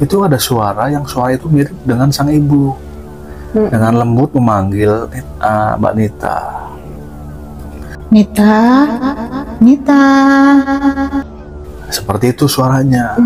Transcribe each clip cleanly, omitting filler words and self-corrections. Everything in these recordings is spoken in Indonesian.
itu ada suara itu mirip dengan sang ibu. Dengan lembut memanggil Mbak Nita. Nita, Nita. Seperti itu suaranya.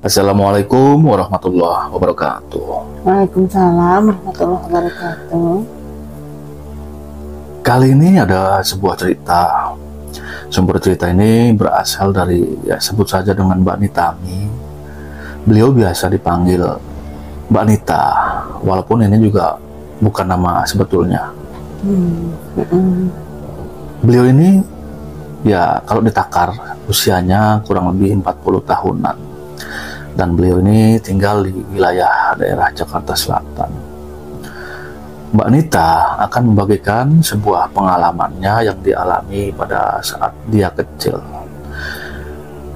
Assalamualaikum warahmatullahi wabarakatuh. Waalaikumsalam warahmatullahi wabarakatuh. Kali ini ada sebuah cerita. Sumber cerita ini berasal dari, ya sebut saja dengan Mbak Nitami. Beliau biasa dipanggil Mbak Nita, walaupun ini juga bukan nama sebetulnya. Beliau ini, ya kalau ditakar, usianya kurang lebih 40 tahunan. Dan beliau ini tinggal di wilayah daerah Jakarta Selatan. Mbak Nita akan membagikan sebuah pengalamannya yang dialami pada saat dia kecil.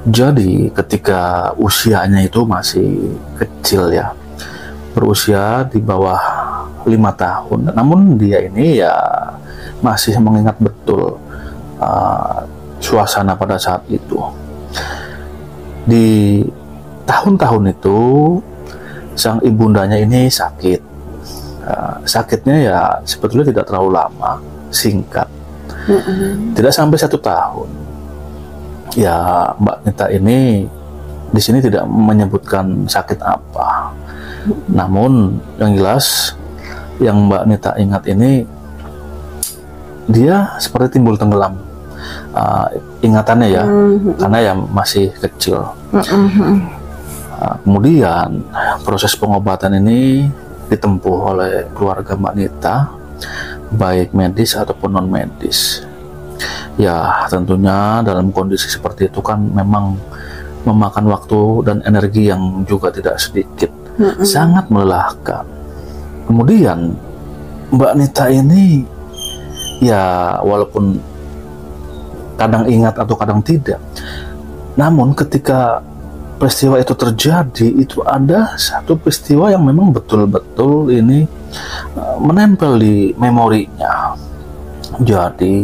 Jadi ketika usianya itu masih kecil ya, berusia di bawah 5 tahun. Namun dia ini ya masih mengingat betul suasana pada saat itu. Di tahun-tahun itu sang ibundanya ini sakit. Sakitnya ya sebetulnya tidak terlalu lama, singkat. Tidak sampai 1 tahun. Ya Mbak Nita ini di sini tidak menyebutkan sakit apa. Namun yang jelas yang Mbak Nita ingat ini, dia seperti timbul tenggelam ingatannya ya, karena ya masih kecil. Kemudian proses pengobatan ini ditempuh oleh keluarga Mbak Nita, baik medis ataupun non medis. Ya tentunya dalam kondisi seperti itu kan memang memakan waktu dan energi yang juga tidak sedikit, sangat melelahkan. Kemudian Mbak Nita ini ya walaupun kadang ingat atau kadang tidak, namun ketika peristiwa itu terjadi, itu ada satu peristiwa yang memang betul-betul ini menempel di memorinya. Jadi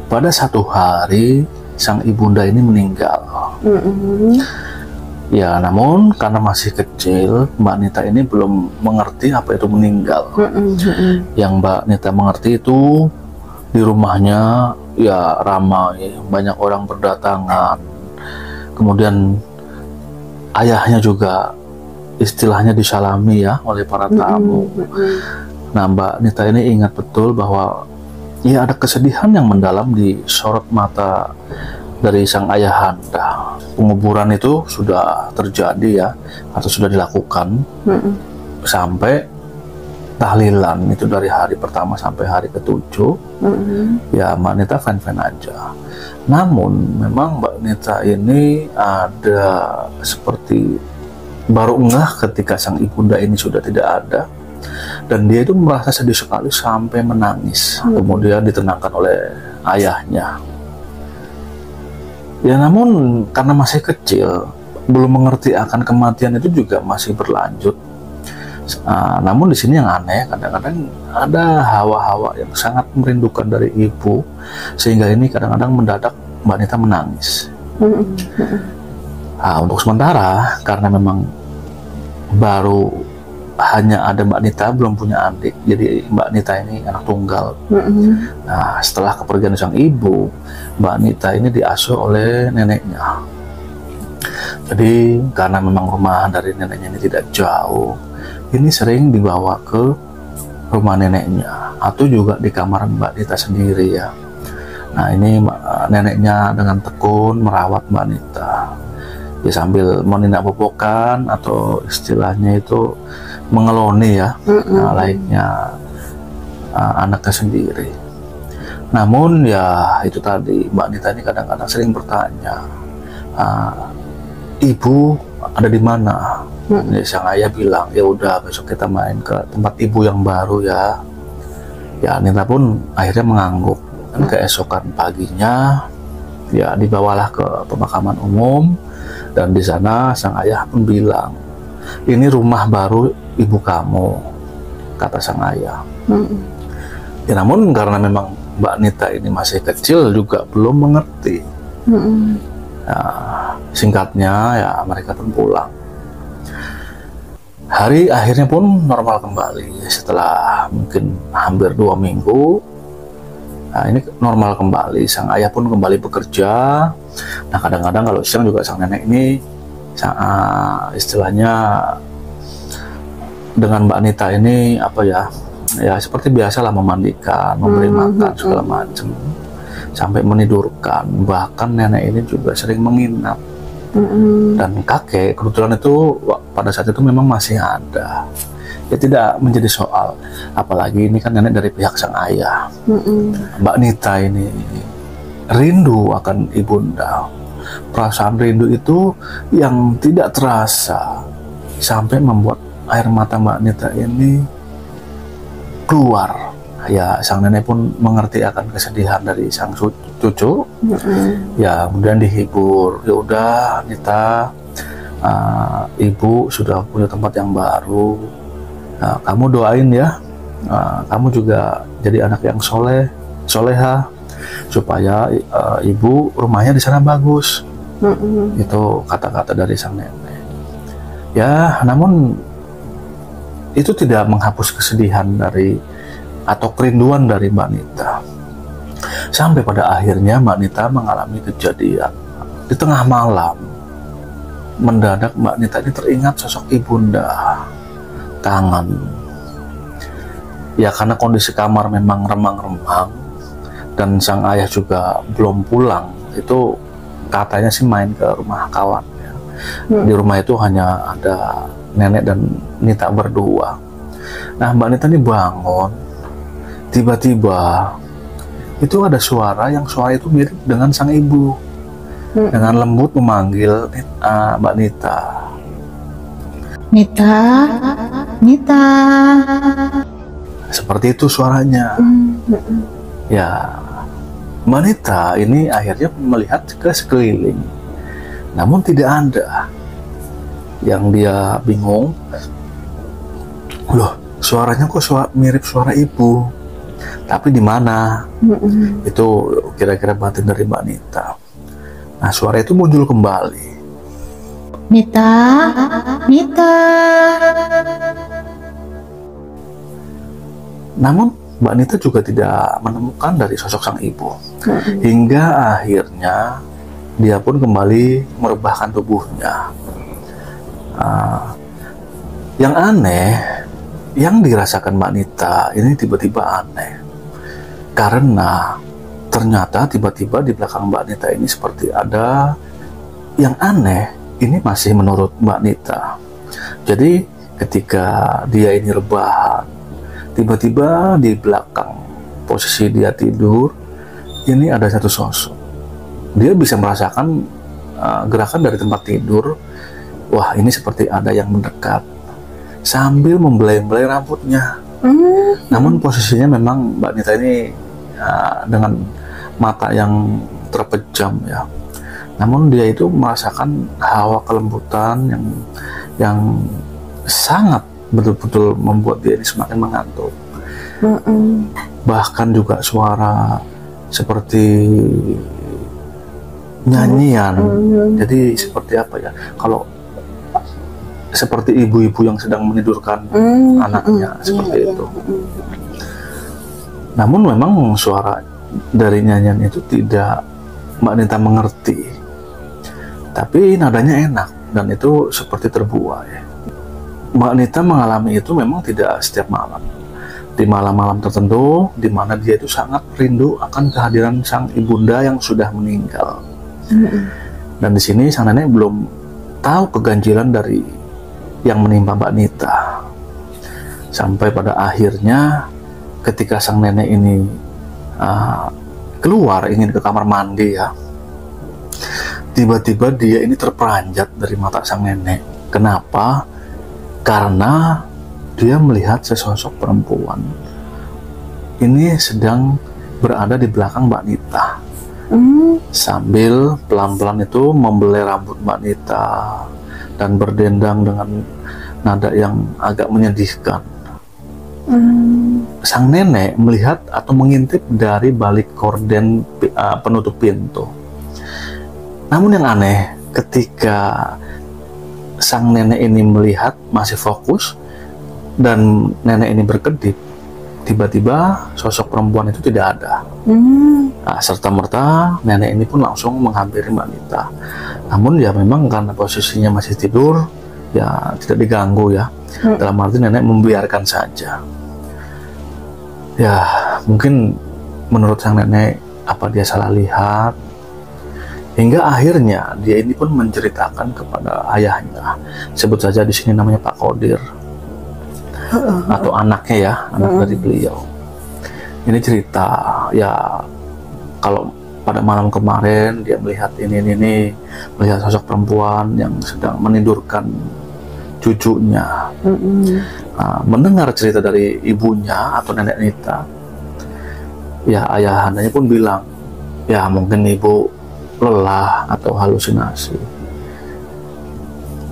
pada satu hari sang ibunda ini meninggal. Ya namun karena masih kecil, Mbak Nita ini belum mengerti apa itu meninggal. Yang Mbak Nita mengerti itu di rumahnya ya ramai, banyak orang berdatangan. Kemudian ayahnya juga istilahnya disalami ya oleh para tamu. Nah Mbak Nita ini ingat betul bahwa ya ada kesedihan yang mendalam di sorot mata dari sang ayahanda. Penguburan itu sudah terjadi ya, atau sudah dilakukan sampai tahlilan itu dari hari pertama sampai hari ke-7. Ya Mbak Nita fan-fan aja. Namun memang Mbak Nita ini ada seperti baru ngeh ketika sang ibunda ini sudah tidak ada, dan dia itu merasa sedih sekali sampai menangis. Kemudian ditenangkan oleh ayahnya. Ya namun karena masih kecil, belum mengerti akan kematian itu juga masih berlanjut. Namun di sini yang aneh, kadang-kadang ada hawa-hawa yang sangat merindukan dari ibu, sehingga ini kadang-kadang mendadak Mbak Nita menangis. Untuk sementara karena memang baru hanya ada Mbak Nita, belum punya adik, jadi Mbak Nita ini anak tunggal. Nah setelah kepergian sang ibu, Mbak Nita ini diasuh oleh neneknya. Jadi karena memang rumah dari neneknya ini tidak jauh, ini sering dibawa ke rumah neneknya atau juga di kamar Mbak Nita sendiri ya. Nah ini neneknya dengan tekun merawat Mbak Nita ya, sambil menindak bobokan atau istilahnya itu mengeloni ya, layaknya anaknya sendiri. Namun ya itu tadi, Mbak Nita ini kadang-kadang sering bertanya, ibu ada di mana? Sang ayah bilang, ya udah besok kita main ke tempat ibu yang baru ya. Ya Nita pun akhirnya mengangguk. Dan keesokan paginya Ya, dibawalah ke pemakaman umum, dan di sana sang ayah pun bilang, ini rumah baru ibu kamu, kata sang ayah. Ya, namun karena memang Mbak Nita ini masih kecil juga belum mengerti. Nah, singkatnya ya mereka pun pulang. Hari akhirnya pun normal kembali setelah mungkin hampir 2 minggu. Nah, ini normal kembali, sang ayah pun kembali bekerja. Nah, kadang-kadang kalau siang juga sang nenek ini istilahnya dengan Mbak Nita ini apa ya, ya seperti biasalah memandikan, memberi makan segala macam, sampai menidurkan. Bahkan nenek ini juga sering menginap. Dan kakek kebetulan itu pada saat itu memang masih ada. Ya tidak menjadi soal, apalagi ini kan nenek dari pihak sang ayah. Mbak Nita ini rindu akan ibunda. Perasaan rindu itu yang tidak terasa sampai membuat air mata Mbak Nita ini keluar. Ya, sang nenek pun mengerti akan kesedihan dari sang cucu. Ya, kemudian dihibur. Ya udah, Nita, ibu sudah punya tempat yang baru. Kamu doain ya, kamu juga jadi anak yang soleha, supaya ibu rumahnya di sana bagus. Itu kata-kata dari sang nenek. Ya, namun itu tidak menghapus kesedihan dari atau kerinduan dari Mbak Nita. Sampai pada akhirnya Mbak Nita mengalami kejadian di tengah malam. Mendadak Mbak Nita ini teringat sosok ibunda, kangen. Ya, karena kondisi kamar memang remang-remang dan sang ayah juga belum pulang. Itu katanya sih main ke rumah kawan ya. Di rumah itu hanya ada nenek dan Nita berdua. Nah, Mbak Nita ini bangun, tiba-tiba itu ada suara itu mirip dengan sang ibu. Dengan lembut memanggil Mbak Nita. Nita, Nita. Seperti itu suaranya. Ya, Mbak Nita ini akhirnya melihat ke sekeliling, namun tidak ada. Yang dia bingung, loh, suaranya kok mirip suara ibu, tapi di mana? Itu kira-kira batin dari Mbak Nita. Nah, suara itu muncul kembali. Nita, Nita. Namun Mbak Nita juga tidak menemukan dari sosok sang ibu. Hingga akhirnya dia pun kembali merebahkan tubuhnya. Yang aneh, yang dirasakan Mbak Nita ini tiba-tiba aneh. Karena ternyata tiba-tiba di belakang Mbak Nita ini seperti ada yang aneh. Ini masih menurut Mbak Nita. Jadi ketika dia ini rebahan, tiba-tiba di belakang posisi dia tidur ini ada satu sosok. Dia bisa merasakan gerakan dari tempat tidur. Wah, ini seperti ada yang mendekat sambil membelai-belai rambutnya. Namun posisinya memang Mbak Nita ini dengan mata yang terpejam ya. Namun dia itu merasakan hawa kelembutan yang sangat betul-betul membuat dia ini semakin mengantuk. Bahkan juga suara seperti nyanyian. Jadi seperti apa ya? Kalau seperti ibu-ibu yang sedang menidurkan anaknya seperti itu. Namun memang suara dari nyanyian itu tidak Mbak Nita mengerti. Tapi nadanya enak dan itu seperti terbuai. Mbak Nita mengalami itu memang tidak setiap malam. Di malam-malam tertentu di mana dia itu sangat rindu akan kehadiran sang ibunda yang sudah meninggal. Dan di sini sang nenek belum tahu keganjilan dari yang menimpa Mbak Nita. Sampai pada akhirnya ketika sang nenek ini keluar ingin ke kamar mandi ya, tiba-tiba dia ini terperanjat dari mata sang nenek. Kenapa? Karena dia melihat sesosok perempuan ini sedang berada di belakang Mbak Nita. Sambil pelan-pelan itu membelai rambut Mbak Nita dan berdendang dengan nada yang agak menyedihkan. Sang nenek melihat atau mengintip dari balik korden penutup pintu. Namun yang aneh, ketika sang nenek ini melihat masih fokus dan nenek ini berkedip, tiba-tiba sosok perempuan itu tidak ada. Nah, serta-merta nenek ini pun langsung menghampiri Mbak Nita. Namun ya memang karena posisinya masih tidur, ya tidak diganggu ya. Dalam arti nenek membiarkan saja. Ya mungkin menurut sang nenek apa dia salah lihat, hingga akhirnya dia ini pun menceritakan kepada ayahnya. Sebut saja di sini namanya Pak Kodir atau anaknya ya, anak dari beliau. Ini cerita ya, kalau pada malam kemarin dia melihat ini melihat sosok perempuan yang sedang menidurkan cucunya. Nah, mendengar cerita dari ibunya atau nenek Nita, ya ayahandanya pun bilang, ya mungkin ibu lelah atau halusinasi.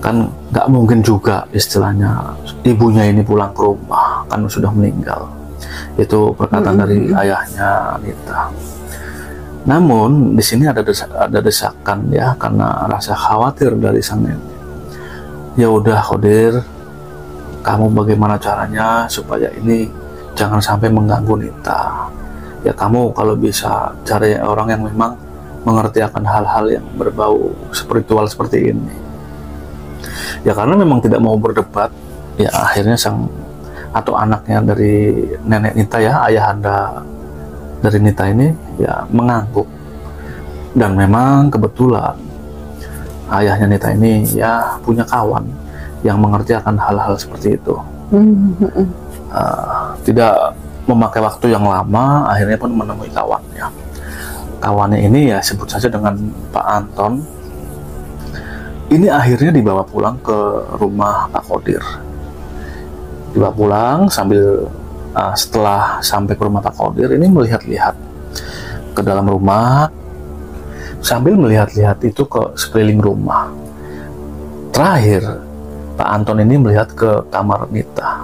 Kan nggak mungkin juga istilahnya ibunya ini pulang ke rumah, kan sudah meninggal. Itu perkataan dari ayahnya Nita. Namun di sini ada desakan ya, karena rasa khawatir dari sang nenek. Ya udah Kodir, kamu bagaimana caranya supaya ini jangan sampai mengganggu Nita. Ya kamu kalau bisa cari orang yang memang mengerti akan hal-hal yang berbau spiritual seperti ini. Ya karena memang tidak mau berdebat, ya akhirnya sang atau anaknya dari nenek Nita ya, ayahanda dari Nita ini ya mengangguk. Dan memang kebetulan ayahnya Nita ini ya punya kawan yang mengerti akan hal-hal seperti itu. Tidak memakai waktu yang lama, akhirnya pun menemui kawannya. Kawannya ini ya sebut saja dengan Pak Anton. Ini akhirnya dibawa pulang ke rumah Pak Kodir. Dibawa pulang sambil setelah sampai ke rumah Pak Kodir ini melihat-lihat ke dalam rumah, sambil melihat-lihat itu ke sekeliling rumah. Terakhir Pak Anton ini melihat ke kamar Nita.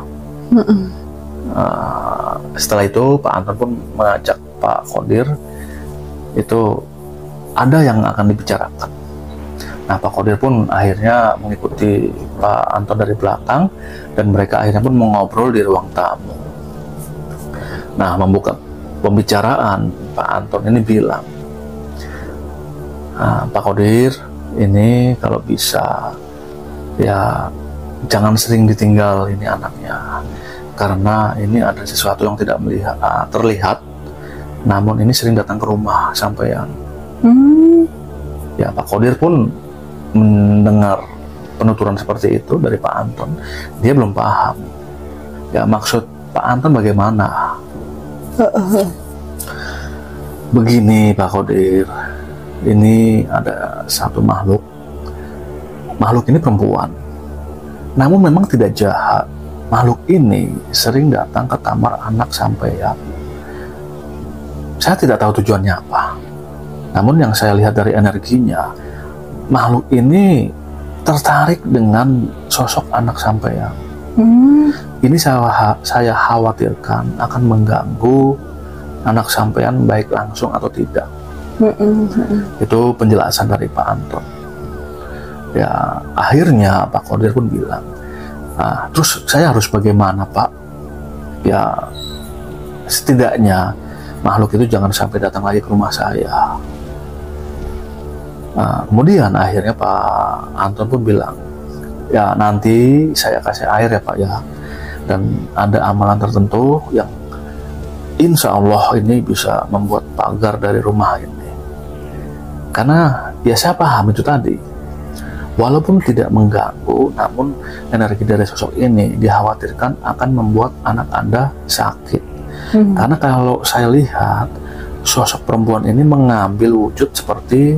Setelah itu Pak Anton pun mengajak Pak Kodir, itu ada yang akan dibicarakan. Nah Pak Kodir pun akhirnya mengikuti Pak Anton dari belakang, dan mereka akhirnya pun mengobrol di ruang tamu. Nah membuka pembicaraan, Pak Anton ini bilang, Pak Kodir, ini kalau bisa ya jangan sering ditinggal ini anaknya, karena ini ada sesuatu yang tidak terlihat, namun ini sering datang ke rumah sampean. Ya Pak Kodir pun mendengar penuturan seperti itu dari Pak Anton, dia belum paham ya maksud Pak Anton bagaimana. Begini Pak Kodir, ini ada satu makhluk ini perempuan, namun memang tidak jahat. Makhluk ini sering datang ke kamar anak sampean. Saya tidak tahu tujuannya apa, namun yang saya lihat dari energinya, makhluk ini tertarik dengan sosok anak sampean. Ini saya khawatirkan akan mengganggu anak sampean baik langsung atau tidak. Itu penjelasan dari Pak Anton. Ya akhirnya Pak Kodir pun bilang, terus saya harus bagaimana Pak? Ya setidaknya makhluk itu jangan sampai datang lagi ke rumah saya. Kemudian akhirnya Pak Anton pun bilang, ya nanti saya kasih air ya Pak ya, dan ada amalan tertentu yang insya Allah ini bisa membuat pagar dari rumah ini. Karena ya saya paham itu tadi, walaupun tidak mengganggu, namun energi dari sosok ini dikhawatirkan akan membuat anak Anda sakit. Karena kalau saya lihat, sosok perempuan ini mengambil wujud seperti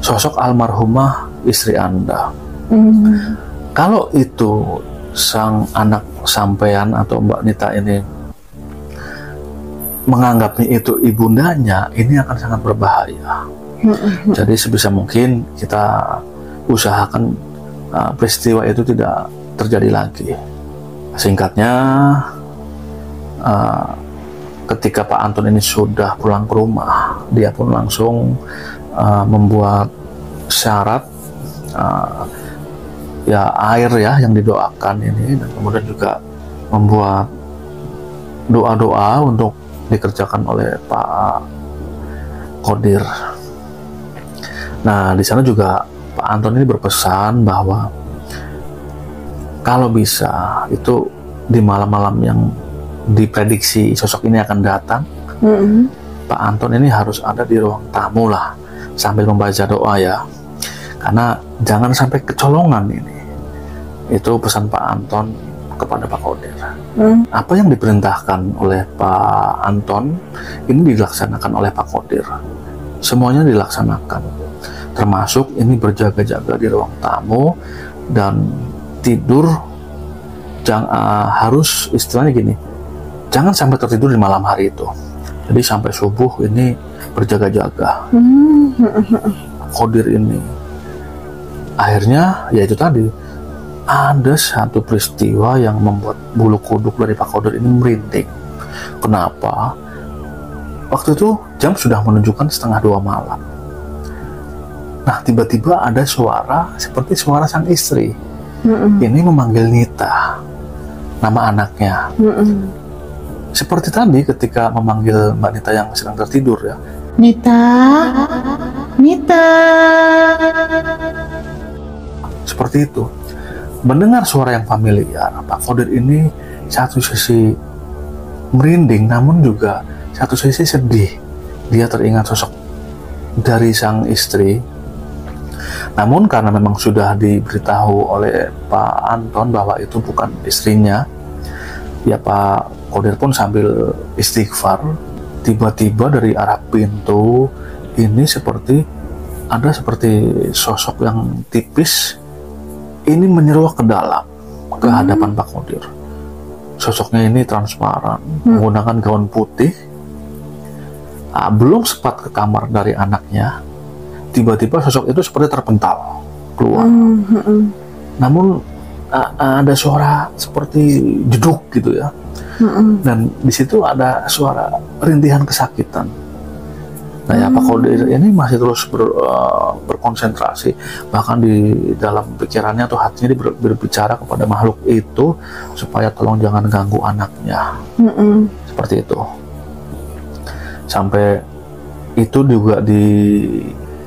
sosok almarhumah istri Anda. Kalau itu sang anak sampean atau Mbak Nita ini menganggapnya itu ibundanya, ini akan sangat berbahaya. Jadi sebisa mungkin kita usahakan peristiwa itu tidak terjadi lagi. Singkatnya, ketika Pak Anton ini sudah pulang ke rumah, dia pun langsung membuat syarat ya air ya yang didoakan ini, dan kemudian juga membuat doa-doa untuk dikerjakan oleh Pak Qodir. Nah, di sana juga Pak Anton ini berpesan bahwa kalau bisa itu di malam-malam yang diprediksi sosok ini akan datang, Pak Anton ini harus ada di ruang tamu lah sambil membaca doa ya, karena jangan sampai kecolongan ini. Itu pesan Pak Anton kepada Pak Qodir. Apa yang diperintahkan oleh Pak Anton ini dilaksanakan oleh Pak Qodir. Semuanya dilaksanakan, termasuk ini berjaga-jaga di ruang tamu dan tidur harus istilahnya gini, jangan sampai tertidur di malam hari itu. Jadi sampai subuh ini berjaga-jaga. Qodir ini akhirnya ya itu tadi, ada satu peristiwa yang membuat bulu kuduk dari Pak Qodir ini merinding. Kenapa? Waktu itu jam sudah menunjukkan 1:30 malam. Nah, tiba-tiba ada suara seperti suara sang istri. Ini memanggil Nita, nama anaknya. Seperti tadi ketika memanggil Mbak Nita yang sedang tertidur ya. Nita, Nita. Seperti itu. Mendengar suara yang familiar, Pak Qodir ini satu sisi merinding, namun juga satu sisi sedih. Dia teringat sosok dari sang istri. Namun karena memang sudah diberitahu oleh Pak Anton bahwa itu bukan istrinya, ya Pak Qodir pun sambil istighfar. Tiba-tiba dari arah pintu ini ada seperti sosok yang tipis ini menyeruak ke dalam, ke hadapan Pak Qodir. Sosoknya ini transparan, menggunakan gaun putih. Belum sempat ke kamar dari anaknya, tiba-tiba sosok itu seperti terpental keluar. Namun ada suara seperti jeduk gitu ya. Dan di situ ada suara rintihan kesakitan. Nah ya, Pak Qodir ini masih terus berkonsentrasi, bahkan di dalam pikirannya atau hatinya dia berbicara kepada makhluk itu supaya tolong jangan ganggu anaknya. Seperti itu. Sampai itu juga diakhiri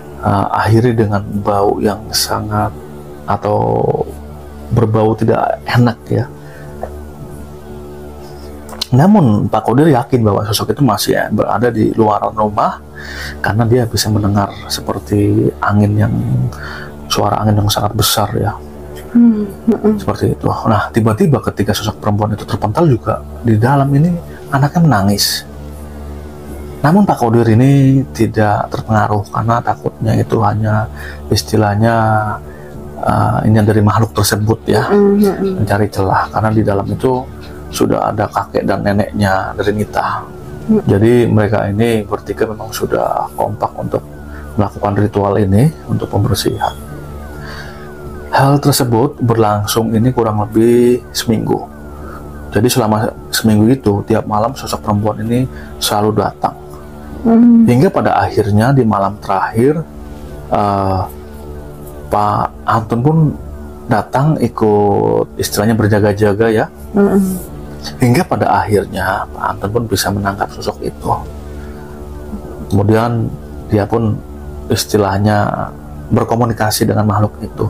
dengan bau yang sangat atau berbau tidak enak ya. Namun Pak Qodir yakin bahwa sosok itu masih berada di luar rumah, karena dia bisa mendengar seperti suara angin yang sangat besar ya. Seperti itu. Nah, tiba-tiba ketika sosok perempuan itu terpental juga di dalam ini, anaknya menangis. Namun Pak Qodir ini tidak terpengaruh, karena takutnya itu hanya istilahnya ini dari makhluk tersebut ya, mencari celah, karena di dalam itu sudah ada kakek dan neneknya dari Nita. Jadi mereka ini bertiga memang sudah kompak untuk melakukan ritual ini untuk pembersihan. Hal tersebut berlangsung ini kurang lebih seminggu. Jadi selama seminggu itu tiap malam sosok perempuan ini selalu datang. Hingga pada akhirnya di malam terakhir Pak Anton pun datang ikut istilahnya berjaga-jaga ya. Hingga pada akhirnya Pak Anton pun bisa menangkap sosok itu. Kemudian dia pun istilahnya berkomunikasi dengan makhluk itu,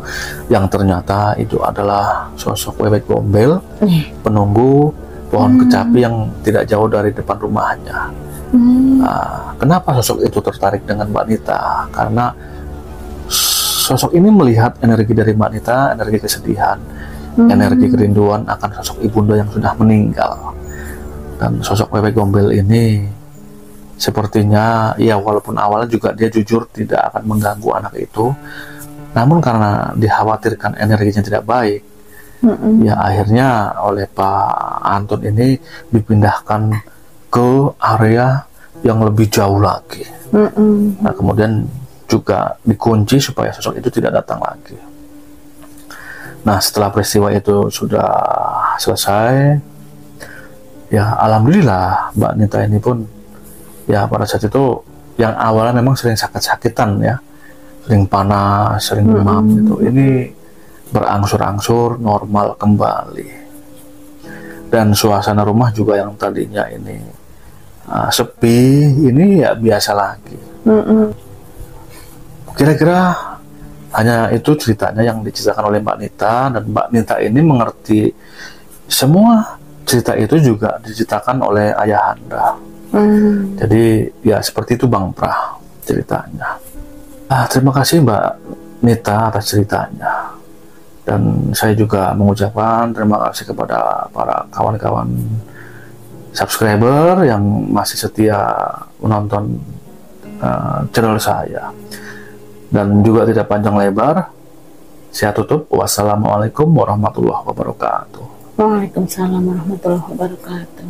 yang ternyata itu adalah sosok Bebek Gombel, penunggu pohon kecapi yang tidak jauh dari depan rumahnya. Kenapa sosok itu tertarik dengan Mbak Nita? Karena sosok ini melihat energi dari Mbak Nita, energi kesedihan, energi kerinduan akan sosok ibunda yang sudah meninggal. Dan sosok Bebek Gombel ini sepertinya ya, walaupun awalnya juga dia jujur tidak akan mengganggu anak itu, namun karena dikhawatirkan energinya tidak baik, ya akhirnya oleh Pak Anton ini dipindahkan ke ke area yang lebih jauh lagi. Nah, kemudian juga dikunci supaya sosok itu tidak datang lagi. Nah, setelah peristiwa itu sudah selesai, ya alhamdulillah Mbak Nita ini pun ya pada saat itu yang awalnya memang sering sakit-sakitan ya, sering panas, sering demam gitu, ini berangsur-angsur normal kembali. Dan suasana rumah juga yang tadinya ini sepi, ini ya biasa lagi. Kira-kira hanya itu ceritanya yang diceritakan oleh Mbak Nita, dan Mbak Nita ini mengerti semua cerita itu juga diceritakan oleh ayahanda. Jadi ya seperti itu Bang Prah ceritanya. Terima kasih Mbak Nita atas ceritanya, dan saya juga mengucapkan terima kasih kepada para kawan-kawan subscriber yang masih setia menonton channel saya. Dan juga tidak panjang lebar, saya tutup. Wassalamualaikum warahmatullahi wabarakatuh. Waalaikumsalam warahmatullahi wabarakatuh.